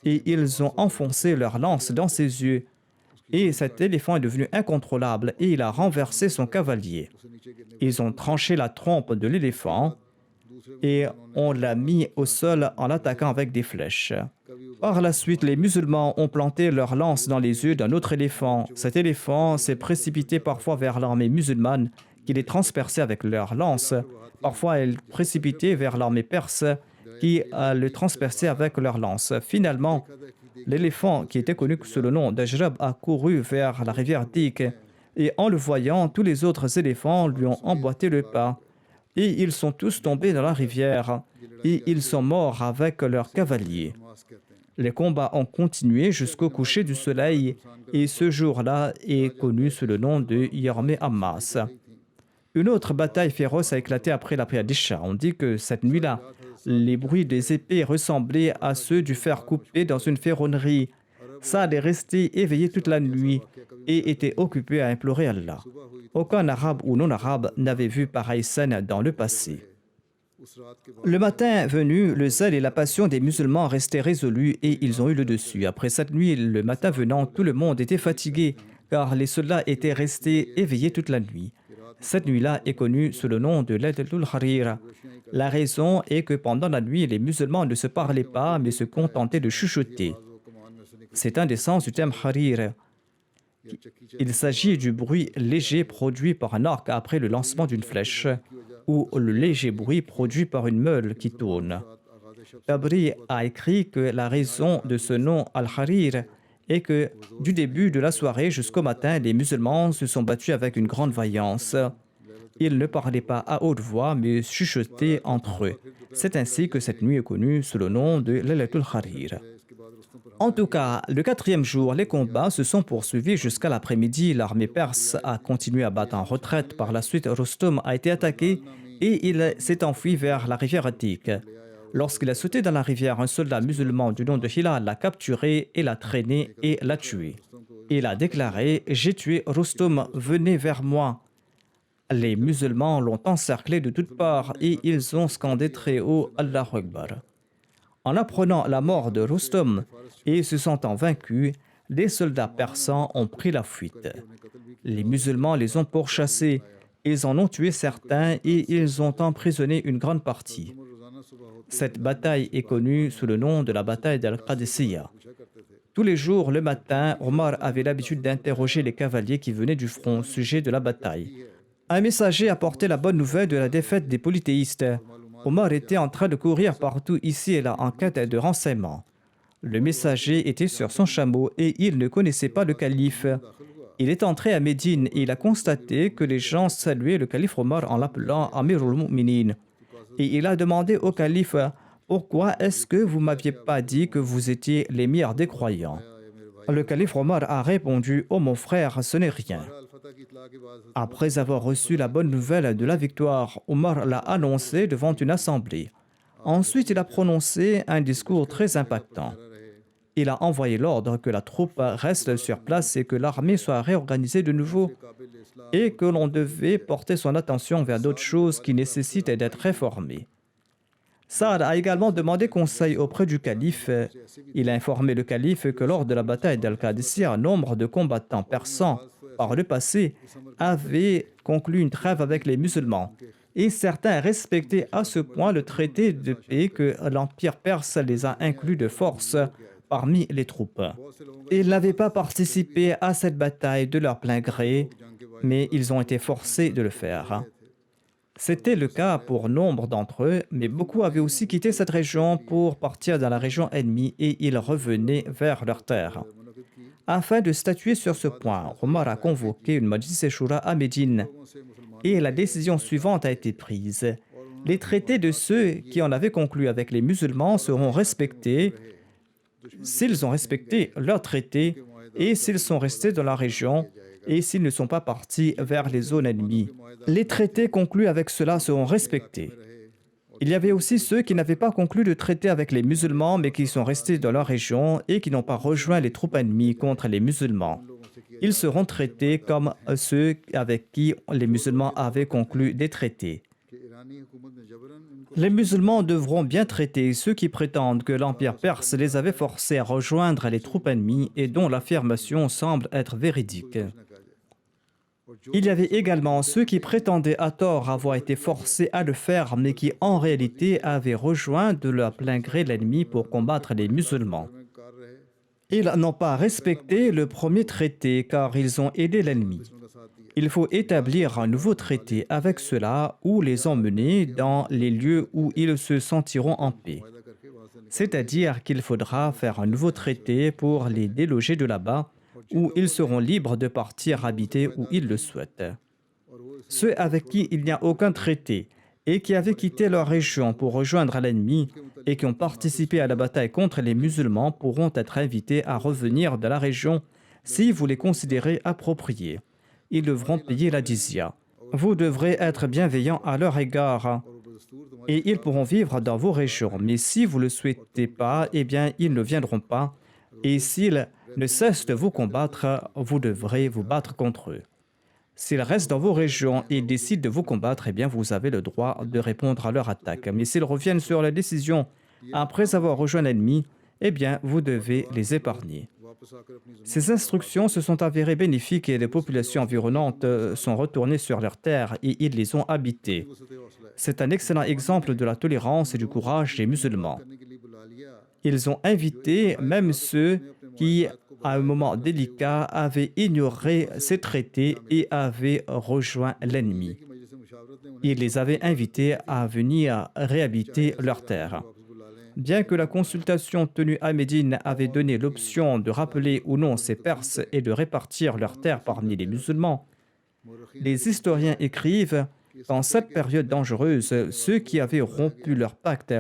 Speaker 2: et ils ont enfoncé leur lance dans ses yeux. Et cet éléphant est devenu incontrôlable et il a renversé son cavalier. Ils ont tranché la trompe de l'éléphant et on l'a mis au sol en l'attaquant avec des flèches. Par la suite, les musulmans ont planté leur lance dans les yeux d'un autre éléphant. Cet éléphant s'est précipité parfois vers l'armée musulmane qui les transperçait avec leur lance. Parfois, elle précipitait vers l'armée perse qui le transperçait avec leur lance. Finalement, l'éléphant, qui était connu sous le nom d'Ajrab, a couru vers la rivière Dik et en le voyant, tous les autres éléphants lui ont emboîté le pas. Et ils sont tous tombés dans la rivière et ils sont morts avec leurs cavaliers. Les combats ont continué jusqu'au coucher du soleil et ce jour-là est connu sous le nom de Yarme Ammas. Une autre bataille féroce a éclaté après la prière d'Isha. On dit que cette nuit-là, les bruits des épées ressemblaient à ceux du fer coupé dans une ferronnerie. Saad est resté éveillé toute la nuit et était occupé à implorer Allah. Aucun arabe ou non-arabe n'avait vu pareille scène dans le passé. Le matin venu, le zèle et la passion des musulmans restaient résolus et ils ont eu le dessus. Après cette nuit, le matin venant, tout le monde était fatigué car les soldats étaient restés éveillés toute la nuit. Cette nuit-là est connue sous le nom de Laylatul Harir. La raison est que pendant la nuit, les musulmans ne se parlaient pas mais se contentaient de chuchoter. C'est un des sens du terme Harir. Il s'agit du bruit léger produit par un arc après le lancement d'une flèche ou le léger bruit produit par une meule qui tourne. Tabri a écrit que la raison de ce nom Al-Harir est que du début de la soirée jusqu'au matin, les musulmans se sont battus avec une grande vaillance. Ils ne parlaient pas à haute voix mais chuchotaient entre eux. C'est ainsi que cette nuit est connue sous le nom de Laylatul Harir. En tout cas, le 4e jour, les combats se sont poursuivis jusqu'à l'après-midi. L'armée perse a continué à battre en retraite. Par la suite, Rustum a été attaqué et il s'est enfui vers la rivière Dik. Lorsqu'il a sauté dans la rivière, un soldat musulman du nom de Hilal l'a capturé et l'a traîné et l'a tué. Il a déclaré « J'ai tué Rustum, venez vers moi ». Les musulmans l'ont encerclé de toutes parts et ils ont scandé très haut « Allahu Akbar ». En apprenant la mort de Rustum et se sentant vaincus, les soldats persans ont pris la fuite. Les musulmans les ont pourchassés, ils en ont tué certains et ils ont emprisonné une grande partie. Cette bataille est connue sous le nom de la bataille d'Al-Qadisiyah. Tous les jours, le matin, Omar avait l'habitude d'interroger les cavaliers qui venaient du front au sujet de la bataille. Un messager apportait la bonne nouvelle de la défaite des polythéistes. Omar était en train de courir partout ici et là en quête de renseignements. Le messager était sur son chameau et il ne connaissait pas le calife. Il est entré à Médine et il a constaté que les gens saluaient le calife Omar en l'appelant Amirul Mu'minin. Et il a demandé au calife « Pourquoi est-ce que vous ne m'aviez pas dit que vous étiez l'émir des croyants ?» Le calife Omar a répondu « Oh mon frère, ce n'est rien. » Après avoir reçu la bonne nouvelle de la victoire, Omar l'a annoncé devant une assemblée. Ensuite, il a prononcé un discours très impactant. Il a envoyé l'ordre que la troupe reste sur place et que l'armée soit réorganisée de nouveau et que l'on devait porter son attention vers d'autres choses qui nécessitent d'être réformées. Saad a également demandé conseil auprès du calife. Il a informé le calife que lors de la bataille d'Al-Qadisiyah, un nombre de combattants persans par le passé avaient conclu une trêve avec les musulmans. Et certains respectaient à ce point le traité de paix que l'Empire perse les a inclus de force parmi les troupes. Ils n'avaient pas participé à cette bataille de leur plein gré, mais ils ont été forcés de le faire. C'était le cas pour nombre d'entre eux, mais beaucoup avaient aussi quitté cette région pour partir dans la région ennemie et ils revenaient vers leur terre. Afin de statuer sur ce point, Omar a convoqué une Majlis Shura à Médine et la décision suivante a été prise. Les traités de ceux qui en avaient conclu avec les musulmans seront respectés s'ils ont respecté leurs traités et s'ils sont restés dans la région et s'ils ne sont pas partis vers les zones ennemies. Les traités conclus avec cela seront respectés. Il y avait aussi ceux qui n'avaient pas conclu de traité avec les musulmans mais qui sont restés dans leur région et qui n'ont pas rejoint les troupes ennemies contre les musulmans. ils seront traités comme ceux avec qui les musulmans avaient conclu des traités. Les musulmans devront bien traiter ceux qui prétendent que l'Empire perse les avait forcés à rejoindre les troupes ennemies et dont l'affirmation semble être véridique. Il y avait également ceux qui prétendaient à tort avoir été forcés à le faire, mais qui en réalité avaient rejoint de leur plein gré l'ennemi pour combattre les musulmans. Ils n'ont pas respecté le premier traité car ils ont aidé l'ennemi. Il faut établir un nouveau traité avec ceux-là ou les emmener dans les lieux où ils se sentiront en paix. C'est-à-dire qu'il faudra faire un nouveau traité pour les déloger de là-bas, où ils seront libres de partir habiter où ils le souhaitent. Ceux avec qui il n'y a aucun traité et qui avaient quitté leur région pour rejoindre l'ennemi et qui ont participé à la bataille contre les musulmans pourront être invités à revenir de la région si vous les considérez appropriés. Ils devront payer la jizya. Vous devrez être bienveillant à leur égard et ils pourront vivre dans vos régions. Mais si vous ne le souhaitez pas, eh bien, ils ne viendront pas. Et s'ils ne cessent de vous combattre, vous devrez vous battre contre eux. S'ils restent dans vos régions et décident de vous combattre, eh bien, vous avez le droit de répondre à leur attaque. Mais s'ils reviennent sur la décision après avoir rejoint l'ennemi, eh bien, vous devez les épargner. Ces instructions se sont avérées bénéfiques et les populations environnantes sont retournées sur leurs terres et ils les ont habitées. C'est un excellent exemple de la tolérance et du courage des musulmans. Ils ont invité même ceux qui, à un moment délicat, avaient ignoré ces traités et avaient rejoint l'ennemi. Ils les avaient invités à venir réhabiter leurs terres. Bien que la consultation tenue à Médine avait donné l'option de rappeler ou non ces Perses et de répartir leurs terres parmi les musulmans, les historiens écrivent qu'en cette période dangereuse, ceux qui avaient rompu leur pacte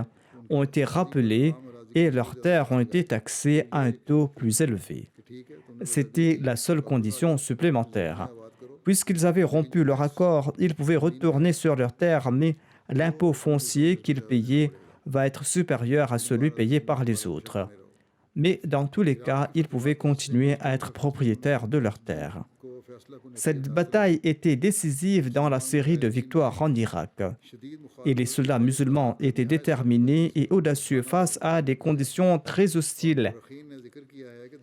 Speaker 2: ont été rappelés et leurs terres ont été taxées à un taux plus élevé. C'était la seule condition supplémentaire. Puisqu'ils avaient rompu leur accord, ils pouvaient retourner sur leurs terres, mais l'impôt foncier qu'ils payaient va être supérieur à celui payé par les autres. Mais dans tous les cas, ils pouvaient continuer à être propriétaires de leurs terres. Cette bataille était décisive dans la série de victoires en Irak. Et les soldats musulmans étaient déterminés et audacieux face à des conditions très hostiles.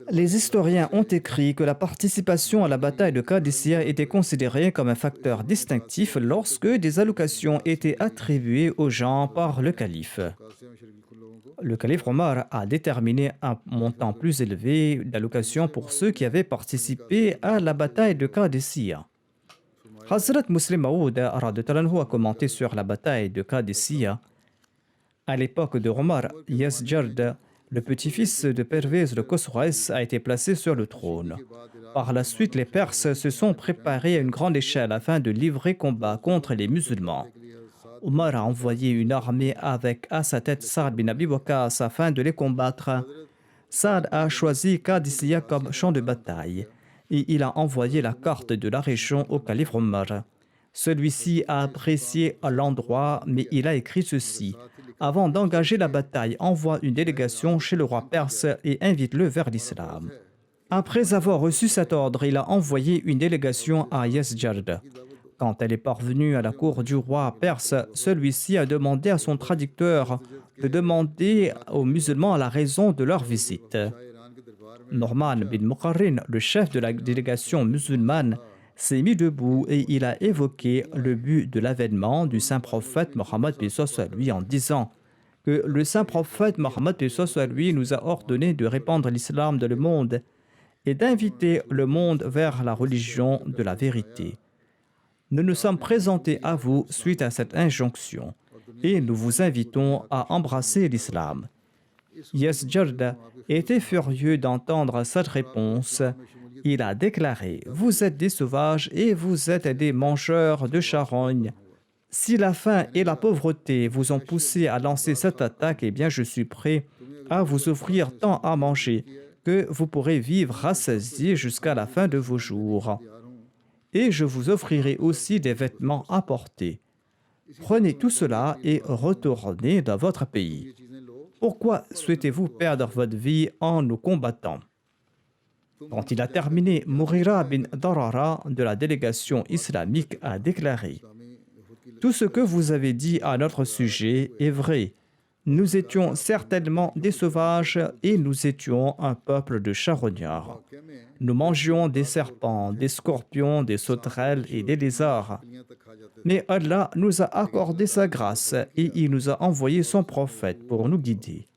Speaker 2: Les historiens ont écrit que la participation à la bataille de Qadisiyah était considérée comme un facteur distinctif lorsque des allocations étaient attribuées aux gens par le calife. Le calife Omar a déterminé un montant plus élevé d'allocations pour ceux qui avaient participé à la bataille de Qadisiyah. Hazrat Muslim Maud a commenté sur la bataille de Qadisiyah. À l'époque de Omar, Yazjard, le petit-fils de Pervez le Khosroès, a été placé sur le trône. Par la suite, les Perses se sont préparés à une grande échelle afin de livrer combat contre les musulmans. Omar a envoyé une armée avec à sa tête Saad bin Abi Waqqas afin de les combattre. Saad a choisi Qadisiyah comme champ de bataille et il a envoyé la carte de la région au calife Omar. Celui-ci a apprécié l'endroit, mais il a écrit ceci. Avant d'engager la bataille, envoie une délégation chez le roi perse et invite-le vers l'islam. Après avoir reçu cet ordre, il a envoyé une délégation à Yazjard. Quand elle est parvenue à la cour du roi perse, celui-ci a demandé à son traducteur de demander aux musulmans la raison de leur visite. Norman bin Muqarrin, le chef de la délégation musulmane, s'est mis debout et il a évoqué le but de l'avènement du saint prophète Mohammed lui en disant que le saint prophète Mohammed lui nous a ordonné de répandre l'islam dans le monde et d'inviter le monde vers la religion de la vérité. Nous nous sommes présentés à vous suite à cette injonction et nous vous invitons à embrasser l'islam. Yazjard était furieux d'entendre cette réponse. Il a déclaré « Vous êtes des sauvages et vous êtes des mangeurs de charognes. Si la faim et la pauvreté vous ont poussé à lancer cette attaque, eh bien je suis prêt à vous offrir tant à manger que vous pourrez vivre rassasiés jusqu'à la fin de vos jours. Et je vous offrirai aussi des vêtements à porter. Prenez tout cela et retournez dans votre pays. Pourquoi souhaitez-vous perdre votre vie en nous combattant ?» Quand il a terminé, Mughira bin Darara de la délégation islamique a déclaré: tout ce que vous avez dit à notre sujet est vrai. Nous étions certainement des sauvages et nous étions un peuple de charognards. Nous mangions des serpents, des scorpions, des sauterelles et des lézards. Mais Allah nous a accordé sa grâce et il nous a envoyé son prophète pour nous guider.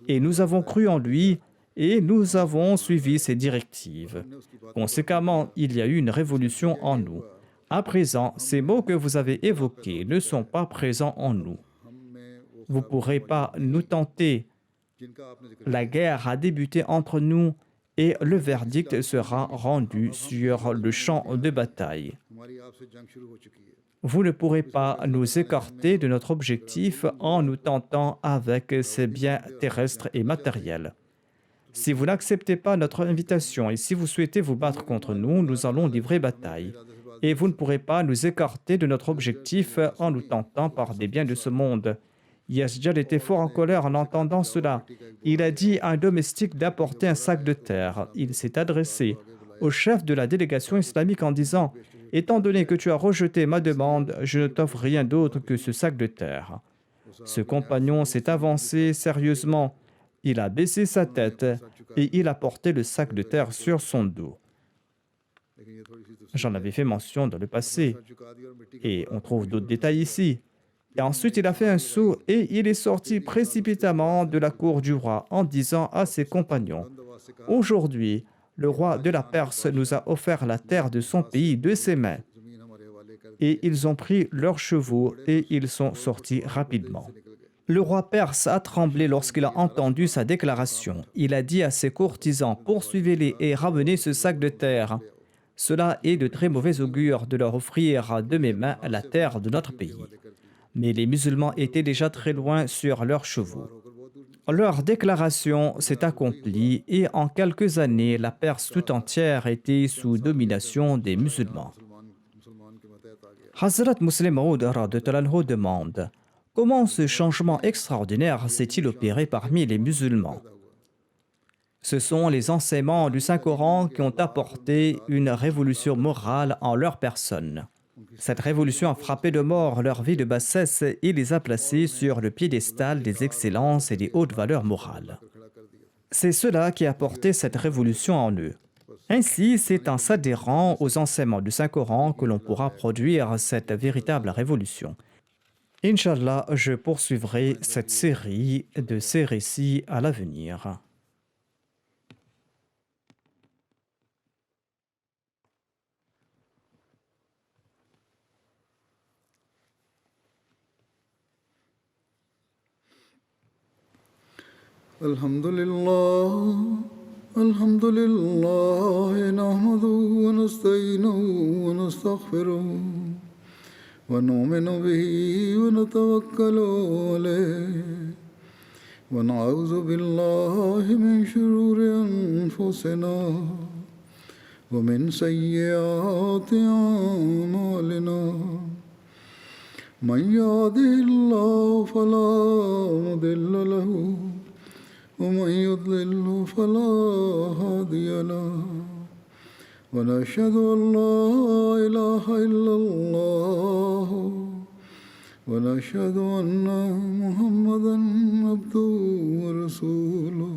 Speaker 2: Et nous avons cru en lui et nous avons suivi ses directives. Conséquemment, il y a eu une révolution en nous. À présent, ces mots que vous avez évoqués ne sont pas présents en nous. Vous ne pourrez pas nous tenter. La guerre a débuté entre nous et le verdict sera rendu sur le champ de bataille. Vous ne pourrez pas nous écarter de notre objectif en nous tentant avec ces biens terrestres et matériels. Si vous n'acceptez pas notre invitation et si vous souhaitez vous battre contre nous, nous allons livrer bataille. Et vous ne pourrez pas nous écarter de notre objectif en nous tentant par des biens de ce monde. Yasjad était fort en colère en entendant cela. Il a dit à un domestique d'apporter un sac de terre. Il s'est adressé au chef de la délégation islamique en disant: « Étant donné que tu as rejeté ma demande, je ne t'offre rien d'autre que ce sac de terre. » Ce compagnon s'est avancé sérieusement. Il a baissé sa tête et il a porté le sac de terre sur son dos. J'en avais fait mention dans le passé et on trouve d'autres détails ici. Et ensuite, il a fait un saut et il est sorti précipitamment de la cour du roi en disant à ses compagnons: « Aujourd'hui, le roi de la Perse nous a offert la terre de son pays de ses mains. » Et ils ont pris leurs chevaux et ils sont sortis rapidement. Le roi perse a tremblé lorsqu'il a entendu sa déclaration. Il a dit à ses courtisans: « Poursuivez-les et ramenez ce sac de terre. Cela est de très mauvais augure de leur offrir de mes mains la terre de notre pays. » Mais les musulmans étaient déjà très loin sur leurs chevaux. Leur déclaration s'est accomplie et en quelques années, la Perse tout entière était sous domination des musulmans. Hazrat Muslim Maud demande: comment ce changement extraordinaire s'est-il opéré parmi les musulmans? Ce sont les enseignements du Saint-Coran qui ont apporté une révolution morale en leur personne. Cette révolution a frappé de mort leur vie de bassesse et les a placés sur le piédestal des excellences et des hautes valeurs morales. C'est cela qui a apporté cette révolution en eux. Ainsi, c'est en s'adhérant aux enseignements du Saint-Coran que l'on pourra produire cette véritable révolution. Inch'Allah, je poursuivrai cette série de ces récits à l'avenir.
Speaker 1: Alhamdulillah, nahmaduhu wa nasta'inuhu wa nastaghfiruh. ونؤمن به ونتوكل عليه ونعوذ بالله من شرور أنفسنا ومن سيئات أعمالنا من يهده الله فلا مضل له ومن يضلل فلا هادي له ونشهد أن لا إله إلا الله ونشهد أن محمدًا عبده ورسوله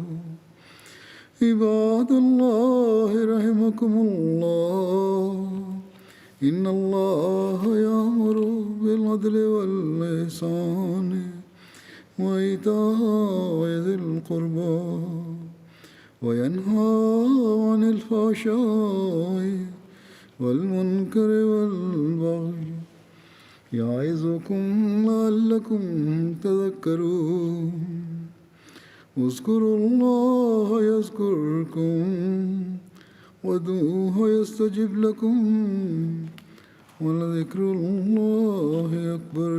Speaker 1: عباد الله رحمكم الله إن الله يأمر بالعدل والإحسان وإيتاء ذي القربى وينهى عن الفحشاء والمنكر والبغي يعظكم لعلكم تذكرون اذكروا الله يذكركم وادعوه يستجب لكم ولذكر الله أكبر